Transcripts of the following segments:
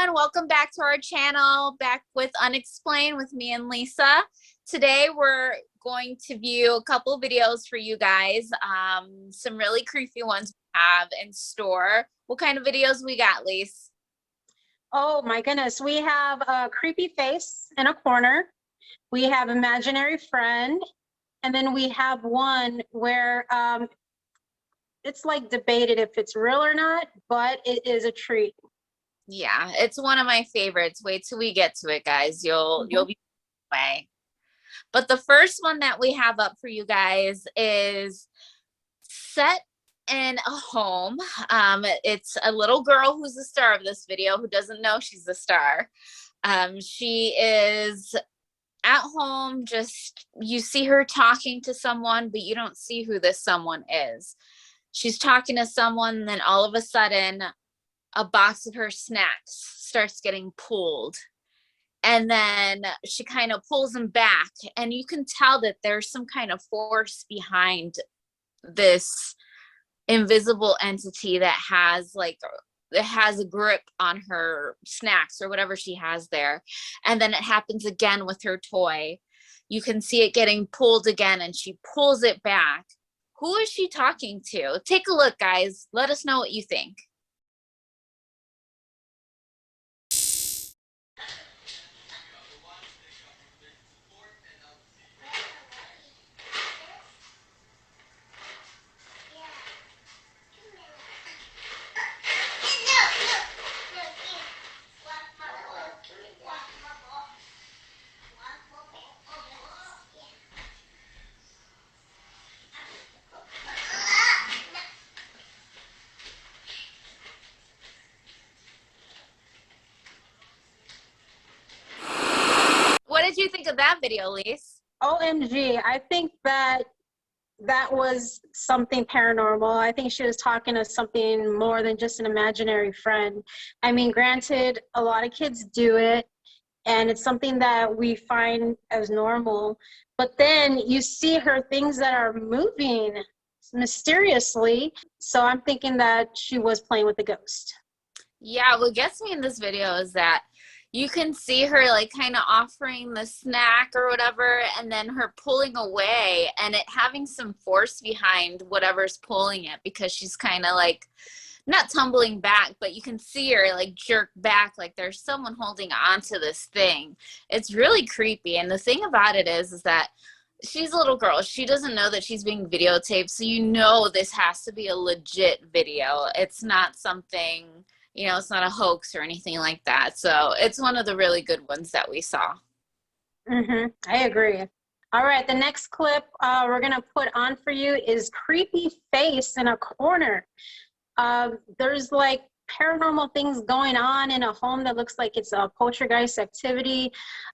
everyone. Welcome back to our channel, back with Unexplained with me and Lisa. Today we're going to view a couple videos for you guys, some really creepy ones we have in store. What kind of videos we got, Lisa? Oh my goodness, we have a creepy face in a corner. We have imaginary friend, and then we have one where it's like debated if it's real or not, but it is a treat. Yeah, it's one of my favorites. Wait till we get to it, guys. You'll be away. But the first one that we have up for you guys is set in a home. It's a little girl who's the star of this video who doesn't know she's the star. She is at home, just you see her talking to someone, but you don't see who this someone is. She's talking to someone, and then all of a sudden a box of her snacks starts getting pulled, and then she kind of pulls them back, and you can tell that there's some kind of force behind this invisible entity that has it has a grip on her snacks or whatever she has there. And then it happens again with her toy. You can see it getting pulled again, and she pulls it back. Who is she talking to? Take a look, guys. Let us know what you think. What did you think of that video, Lise? OMG, I think that was something paranormal. I think she was talking to something more than just an imaginary friend. I mean, granted, a lot of kids do it, and it's something that we find as normal. But then you see her things that are moving mysteriously. So I'm thinking that she was playing with the ghost. Yeah, what gets me in this video is that you can see her like kind of offering the snack or whatever, and then her pulling away and it having some force behind whatever's pulling it, because she's kind of like not tumbling back, but you can see her like jerk back like there's someone holding on to this thing. It's really creepy. And the thing about it is that she's a little girl. She doesn't know that she's being videotaped, so you know this has to be a legit video. It's not something, you know, it's not a hoax or anything like that. So it's one of the really good ones that we saw. I agree. All right, the next clip we're going to put on for you is creepy face in a corner. There's like paranormal things going on in a home that looks like it's a poltergeist activity.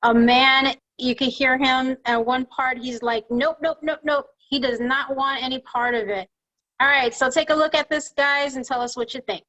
A man, you can hear him at one part, he's like, nope, nope, nope, nope. He does not want any part of it. All right, so take a look at this, guys, and tell us what you think.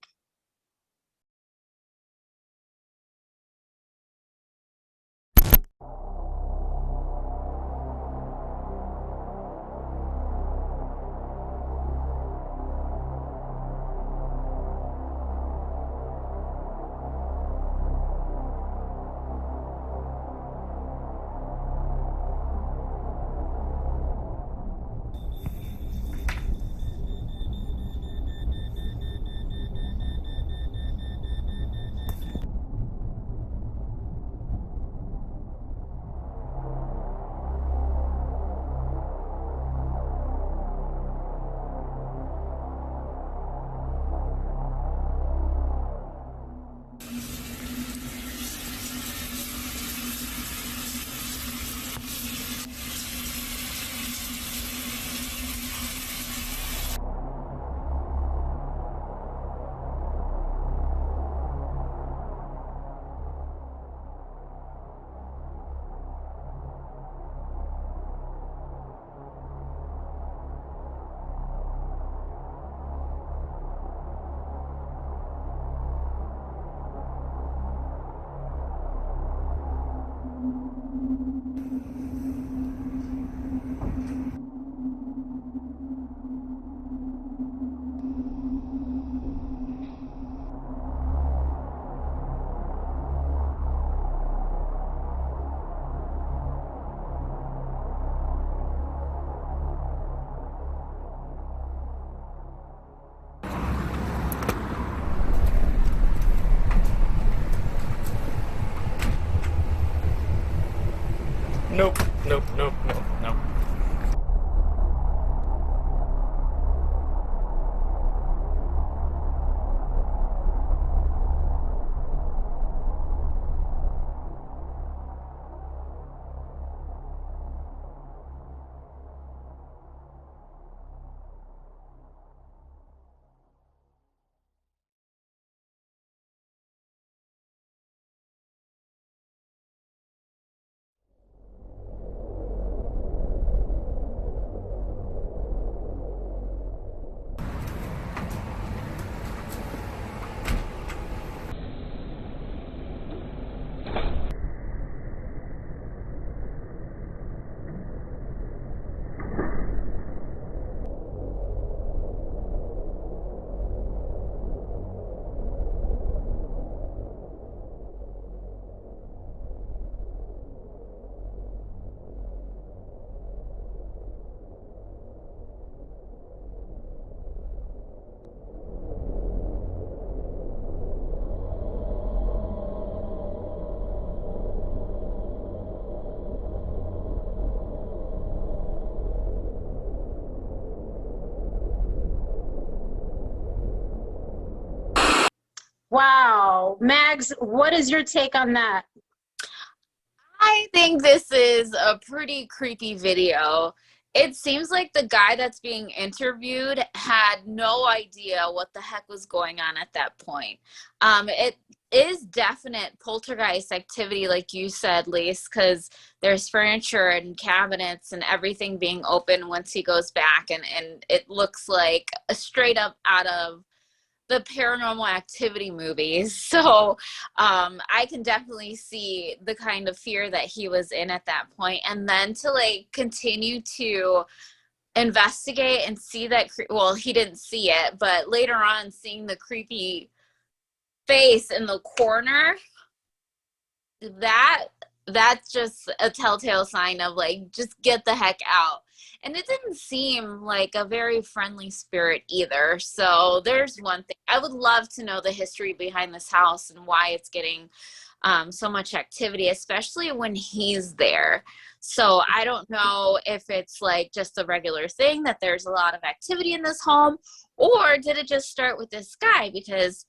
nope, nope, nope, nope, nope. Wow. Mags, what is your take on that? I think this is a pretty creepy video. It seems like the guy that's being interviewed had no idea what the heck was going on at that point. It is definite poltergeist activity, like you said, Lise, because there's furniture and cabinets and everything being open once he goes back, and it looks like a straight up out of the paranormal activity movies. So I can definitely see the kind of fear that he was in at that point. And then to like continue to investigate and see that, well, he didn't see it, but later on seeing the creepy face in the corner, that's just a telltale sign of like, just get the heck out. And it didn't seem like a very friendly spirit either. So there's one thing. I would love to know the history behind this house and why it's getting so much activity, especially when he's there. So I don't know if it's like just a regular thing that there's a lot of activity in this home, or did it just start with this guy? Because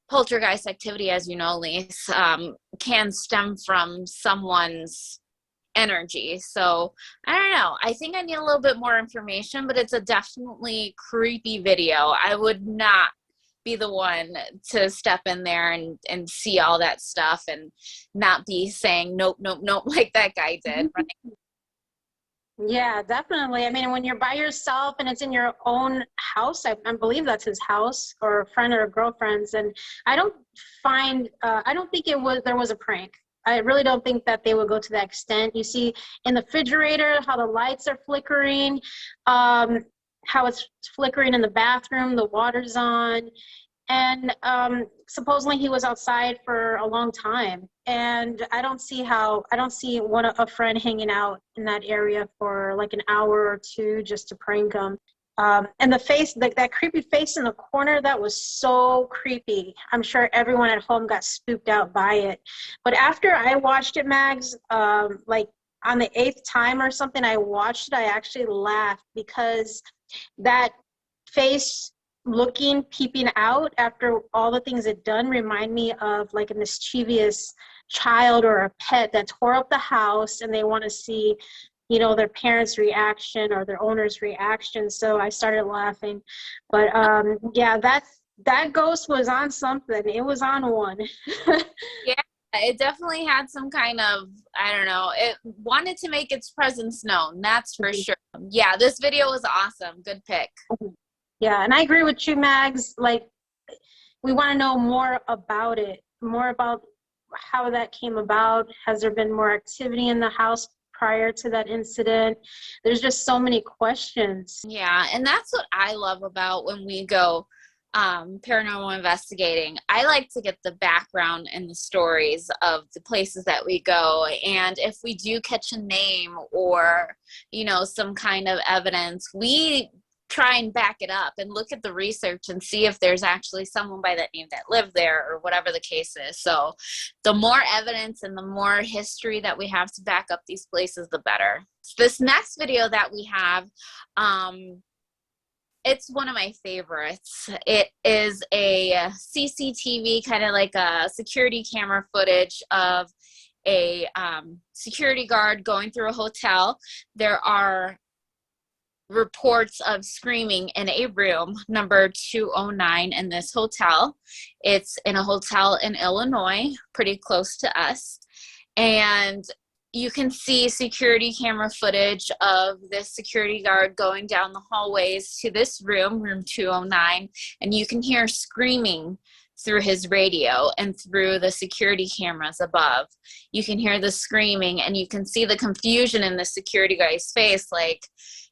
poltergeist activity, as you know, Lise, can stem from someone's energy. So I don't know. I think I need a little bit more information, but it's a definitely creepy video. I would not be the one to step in there and see all that stuff and not be saying nope, nope, nope like that guy did. Right? Yeah, definitely. I mean, when you're by yourself and it's in your own house, I believe that's his house or a friend or a girlfriend's, and I don't think there was a prank. I really don't think that they would go to that extent. You see in the refrigerator how the lights are flickering, how it's flickering in the bathroom, the water's on, and supposedly he was outside for a long time. And I don't see a friend hanging out in that area for like an hour or two just to prank him. And the face, that creepy face in the corner, that was so creepy. I'm sure everyone at home got spooked out by it. But after I watched it, Mags, like on the 8th time or something I watched it, I actually laughed because that face peeping out after all the things it done remind me of like a mischievous child or a pet that tore up the house and they want to see, you know, their parents' reaction or their owner's reaction. So I started laughing. But yeah, that ghost was on something. It was on one. Yeah, it definitely had some kind of, I don't know, it wanted to make its presence known. That's for sure. Yeah, this video was awesome. Good pick. Yeah, and I agree with you, Mags. Like, we want to know more about it, more about how that came about. Has there been more activity in the house prior to that incident? There's just so many questions. Yeah, and that's what I love about when we go paranormal investigating. I like to get the background and the stories of the places that we go. And if we do catch a name or, you know, some kind of evidence, we try and back it up and look at the research and see if there's actually someone by that name that lived there or whatever the case is. So the more evidence and the more history that we have to back up these places, the better. This next video that we have, it's one of my favorites. It is a CCTV, kind of like a security camera footage of a security guard going through a hotel. There are reports of screaming in a room number 209 in this hotel. It's in a hotel in Illinois, pretty close to us. And you can see security camera footage of this security guard going down the hallways to this room, room 209, and you can hear screaming through his radio and through the security cameras above. You can hear the screaming and you can see the confusion in the security guy's face, like,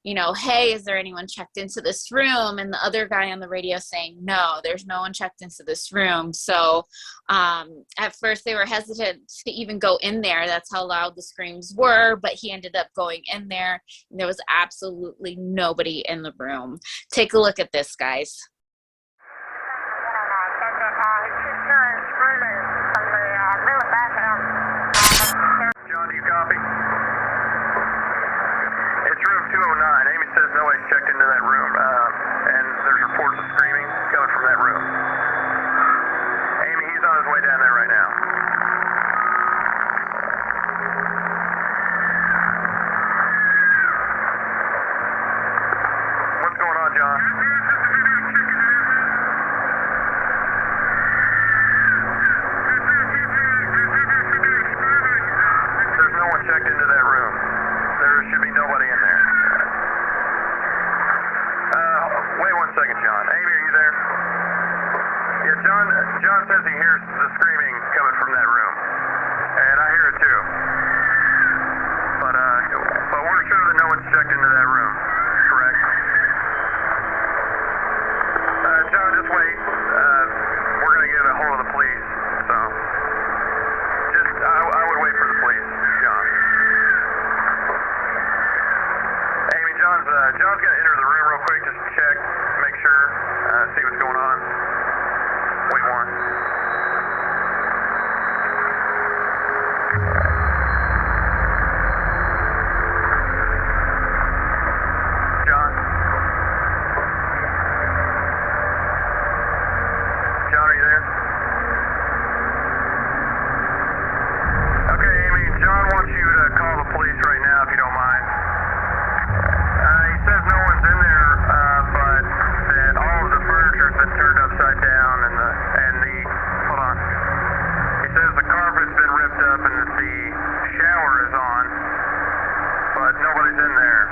you know, hey, is there anyone checked into this room? And the other guy on the radio saying, no, there's no one checked into this room. So at first they were hesitant to even go in there. That's how loud the screams were, but he ended up going in there and there was absolutely nobody in the room. Take a look at this, guys. John, do you copy? It's room 209. Amy says nobody's checked into that room, and there's reports of screaming coming from that room. Amy, he's on his way down there right now. What's going on, John? There's no one checked into that room. There should be nobody in there. Wait 1 second, John. Amy, are you there? Yeah, John says he hears the screaming coming from that room. And I hear it too. But we're sure that no one's checked into that room. Correct? John, just wait. We're going to get a hold of the police. So, I would wait for the police, John. Amy, John's going to enter the room real quick, just to check, make sure, see what's going on. Wait one. John? John, are you there? Okay, Amy, John wants you to call the police right now, if you don't mind. He says no one's in there, but that all of the furniture's been turned upside down and the hold on. He says the carpet's been ripped up and that the shower is on, but nobody's in there.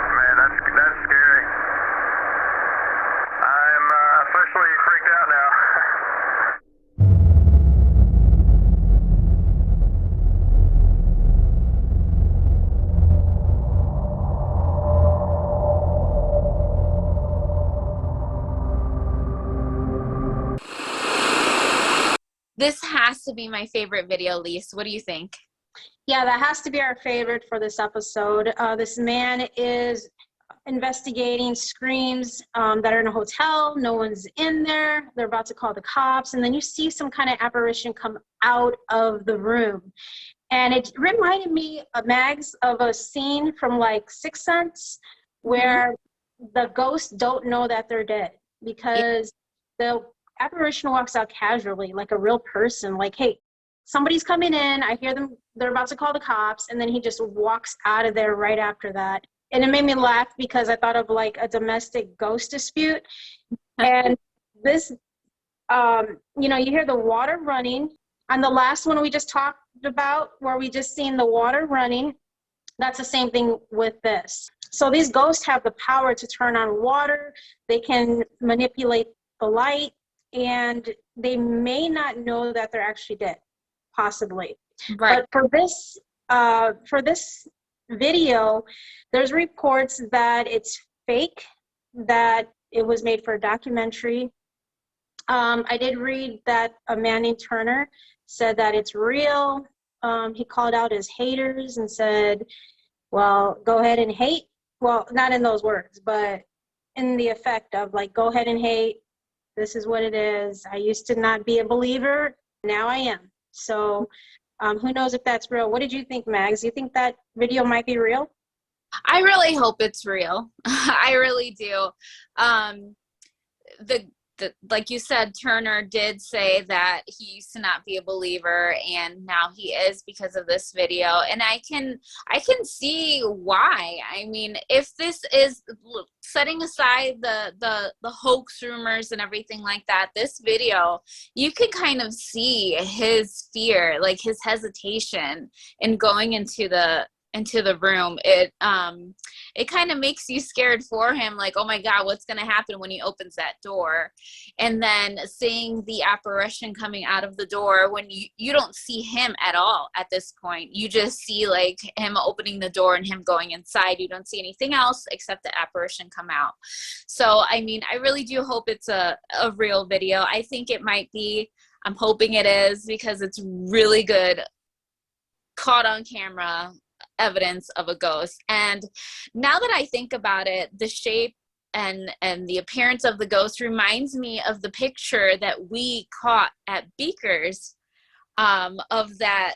Man, that's scary. I'm officially freaked out now. This has to be my favorite video, Lise. What do you think? Yeah, that has to be our favorite for this episode. This man is investigating screams that are in a hotel. No one's in there. They're about to call the cops. And then you see some kind of apparition come out of the room. And it reminded me, Mags, of a scene from like Sixth Sense where the ghosts don't know that they're dead because the apparition walks out casually like a real person, like, hey, somebody's coming in, I hear them, they're about to call the cops, and then he just walks out of there right after that. And it made me laugh because I thought of like a domestic ghost dispute. And this, you know, you hear the water running. On the last one we just talked about, where we just seen the water running, that's the same thing with this. So these ghosts have the power to turn on water, they can manipulate the light, and they may not know that they're actually dead, possibly. Right. But for this video, there's reports that it's fake, that it was made for a documentary. I did read that a man named Turner said that it's real. He called out his haters and said, well, go ahead and hate well, not in those words, but in the effect of like, go ahead and hate. This is what it is. I used to not be a believer. Now I am. So who knows if that's real? What did you think, Mags? Do you think that video might be real? I really hope it's real. I really do. The like you said, Turner did say that he used to not be a believer, and now he is because of this video. And I can see why. I mean, if this is, setting aside the hoax rumors and everything like that, this video, you can kind of see his fear, like his hesitation in going into the room. It kind of makes you scared for him, like, oh my God, what's going to happen when he opens that door? And then seeing the apparition coming out of the door when you don't see him at all at this point. You just see like him opening the door and him going inside. You don't see anything else except the apparition come out. So, I mean, I really do hope it's a real video. I think it might be. I'm hoping it is, because it's really good caught on camera evidence of a ghost. And now that I think about it, the shape and the appearance of the ghost reminds me of the picture that we caught at Beakers, of that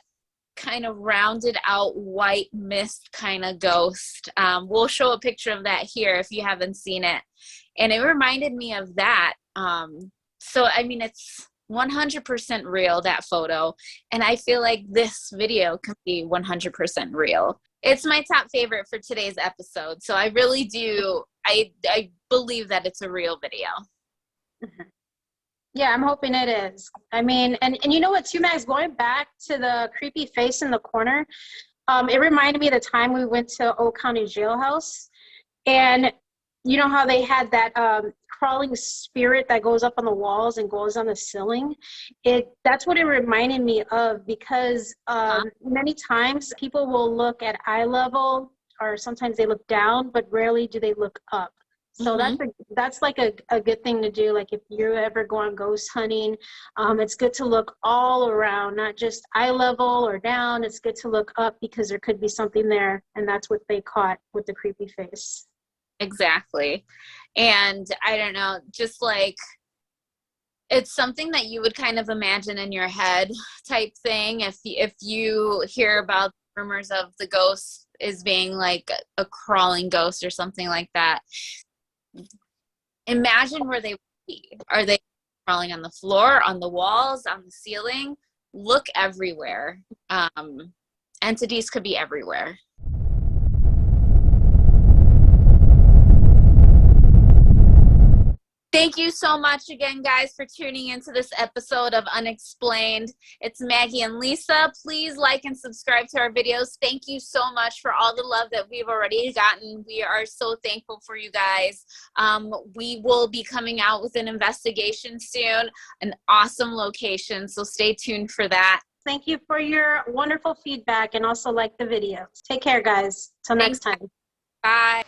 kind of rounded out white mist kind of ghost. We'll show a picture of that here if you haven't seen it, and it reminded me of that. So I mean, it's 100% real, that photo, and I feel like this video can be 100% real. It's my top favorite for today's episode, so I really do, I believe that it's a real video. Yeah, I'm hoping it is. I mean, and you know what, too, Max, going back to the creepy face in the corner, it reminded me of the time we went to Old County Jailhouse, and you know how they had that crawling spirit that goes up on the walls and goes on the ceiling? That's what it reminded me of, because many times people will look at eye level, or sometimes they look down, but rarely do they look up. So that's like a good thing to do. Like if you ever go on ghost hunting, it's good to look all around, not just eye level or down. It's good to look up, because there could be something there, and that's what they caught with the creepy face. Exactly. And I don't know, just like, it's something that you would kind of imagine in your head type thing. If you hear about rumors of the ghost as being like a crawling ghost or something like that, imagine where they would be. Are they crawling on the floor, on the walls, on the ceiling? Look everywhere. Entities could be everywhere. Thank you so much again, guys, for tuning into this episode of Unexplained. It's Maggie and Lisa. Please like and subscribe to our videos. Thank you so much for all the love that we've already gotten. We are so thankful for you guys. We will be coming out with an investigation soon, an awesome location, so stay tuned for that. Thank you for your wonderful feedback, and also like the videos. Take care, guys. Till next time. Bye.